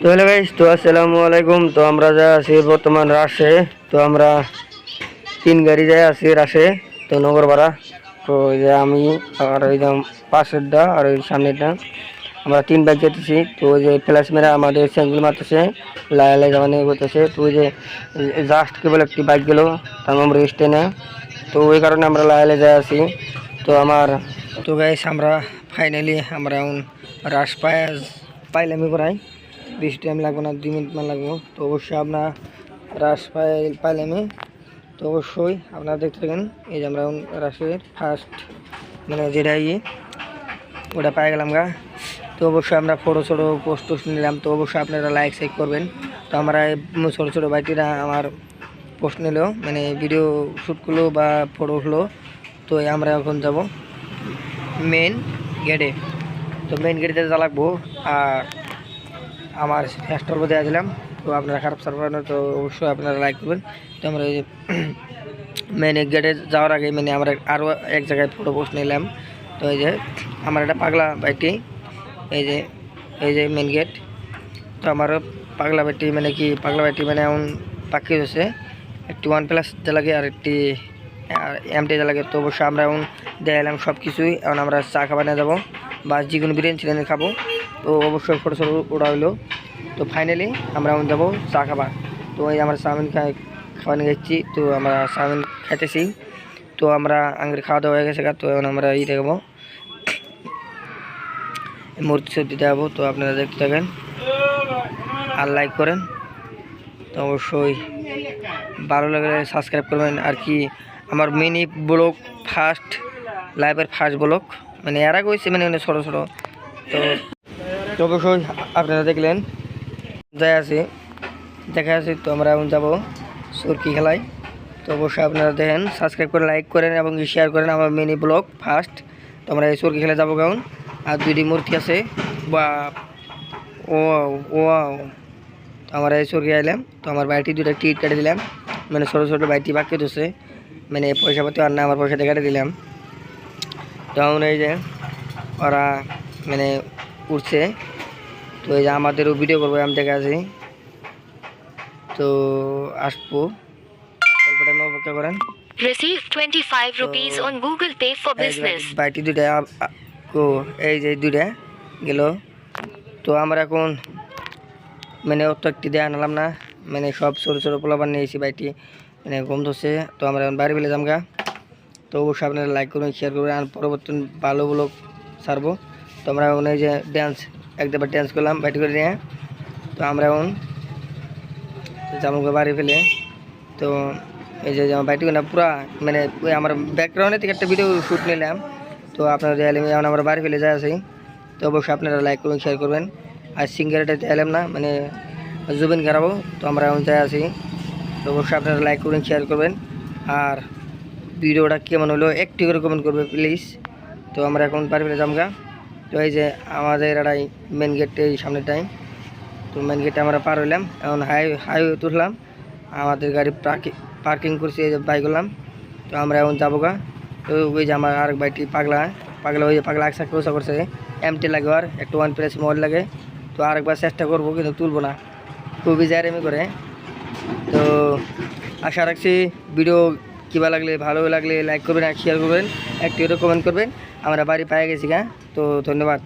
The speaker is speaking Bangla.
তো হ্যালো গাইস, তো আসসালামু আলাইকুম। তো আমরা যা আছি বর্তমান রাশে। তো আমরা 3 গাড়ি যাই আছি রাশে। তো নগরপাড়া। তো এই যে আমি আর ওই যে পাশেরটা আর ওই সামনেরটা আমরা 3 বাইক যেতেছি। তো ওই যে ফ্ল্যাশ মেরা আমাদের স্যাঙ্গুল মারতেছে, লাই জামানে করতেছে। তো ওই যে জাস্ট কেবল একটি বাইক গেল, তার আমরা রেস্টে না। তো ওই কারণে আমরা লাই যাই আছি। তো আমার তো গাইস আমরা ফাইনালি আমরা রাশ পাইলামই প্রায়। বেশি টাইম লাগবে না, 2 মিনিট মান লাগবে। তো অবশ্যই আপনার রাশ পাইলামে। তো অবশ্যই আপনারা দেখতে থাকেন। এই যে আমরা রাশের ফার্স্ট মানে যেটা ওটা পাই গেলাম গা। তো অবশ্যই আমরা ছোটো পোস্ট নিলাম। তো অবশ্যই আপনারা লাইক সাইক করবেন। তো আমরা ছোটো বাইটিরা আমার পোস্ট নিল মানে ভিডিও শ্যুট করলো বা ফটো উঠলো। তো আমরা এখন যাব মেন গেটে। তো মেন গেটে যা লাগবো আর আমার ফ্যাস্টর দেওয়া দিলাম। তো আপনারা খারাপ সার্ভার না, তো অবশ্যই আপনারা লাইক করবেন। তো আমরা এই যে মেন গেটে যাওয়ার আগে মানে আমরা আরও এক জায়গায় ফটো পোস্ট নিলাম। তো এই যে আমার একটা পাগলা বাইকটি, এই যে মেন গেট। তো আমারও পাগলা বাইকটি মানে কি পাগলা বাইকটি মানে এমন পাখি হয়েছে একটি 1+ যা লাগে আর একটি এমটি যা লাগে। তো অবশ্যই আমরা এখন দেখালাম সব কিছুই। এখন আমরা চা খাবার নিয়ে যাবো বা যে কোনো বিরিয়ানি খাবো। তো অবশ্যই ফটো ওটা হইলো। তো ফাইনালি আমরা এখন যাবো চা খাবার। তো এই আমরা চাউমিন খাবার নিয়ে যাচ্ছি। তো আমরা চাউমিন খাইতেছি। তো আমরা আঙ্গের খাওয়া দাওয়া হয়ে গেছে। তো এখন আমরা দেখবো মূর্তি সর্দি দেখাবো। তো আপনারা দেখতে থাকেন আর লাইক করেন। তো অবশ্যই ভালো লাগলে সাবস্ক্রাইব করবেন। আর কি আমার মিনি ব্লগ ফার্স্ট লাইভের ফার্স্ট ব্লগ মানে এর আগে হয়েছে মানে ছোটো তো অবশ্যই আপনারা দেখলেন দেখা আছে। তো আমরা এখন যাবো সুরকি খেলায়। তো অবশ্যই আপনারা দেখেন, সাবস্ক্রাইব করে লাইক করেন এবং শেয়ার করেন আমার মিনি ব্লগ ফার্স্ট। তো আমরা এই সুরকি খেলা যাবো কেমন। আর 2টি মূর্তি আছে বা ও ও তো আমরা এই সুরকি আইলাম। তো আমার বাড়িটি 2টা টিকিট কেটে দিলাম মানে ছোটো বাড়িটি বাকি হচ্ছে মানে পয়সা পাতি আর না, আমার পয়সাতে কেটে দিলাম। তখন এই যে ওরা মানে উঠছে। তো এই যে আমাদেরও ভিডিও করবো আমি দেখে আছি। তো আসবো অল্প টাইমে অপেক্ষা করেন। Receive 25 rupees on Google Pay for business. বাইটি 2টা এই যে 2টা গেল। তো আমরা এখন মানে অত একটি দেয়া আনলাম না মানে সব ছোটো পোলাপান নিয়েছি বাইটি মানে কম ধরছে। তো আমরা এখন বাড়ি ফেলে যামগা। তো অবশ্যই আপনারা লাইক করবেন শেয়ার করবেন আর পরবর্তী ভালো ব্লগ ছাড়বো। তো আমরা এখন এই যে একবার ড্যান্স করলাম বাইটি করে নিয়ে। তো আমরা এখন জামুকে বাড়ি ফেলে। তো এই যে আমার বাইটি না পুরা মানে ওই আমার ব্যাকগ্রাউন্ডে থেকে একটা ভিডিও শ্যুট নিলাম। তো আপনারা দেখালাম এখন আমরা বাড়ি ফেলে যাই আছি। তো অবশ্যই আপনারা লাইক করবেন শেয়ার করবেন। আর সিঙ্গারটা দেখালাম না মানে জুবিন খারাপও। তো আমরা এখন যাই আছি। তো অবশ্যই আপনারা লাইক করবেন শেয়ার করবেন আর ভিডিওটা কেমন হলো একটু করে কমেন্ট করবে প্লিজ। তো আমরা এখন বাড়ি ফেলে যামগা। তো এই যে আমাদের এটাই মেন গেট এই সামনেটাই। তো মেন গেটে আমরা পার হইলাম। এখন হাইওয়ে তুললাম, আমাদের গাড়ি পার্কিং করছি এই যে বাইক হলাম। তো আমরা এখন যাবো গা। তো ওই যে আমার আরেক বাইকটি পাগলা ওই যে পাগলা একসাথে পোষা করছে এমটি লাগে আর একটু 1+ মোবাইল লাগে। তো আরেকবার চেষ্টা করবো কিন্তু তুলবো না, খুবই জারেমি করে। তো আশা রাখছি ভিডিও কিবা লাগলে ভালো লাগলে লাইক করবেন আর শেয়ার করবেন, একটু কমেন্ট করবেন। আমরা বাড়ি পেয়ে গেছি গা। তো ধন্যবাদ।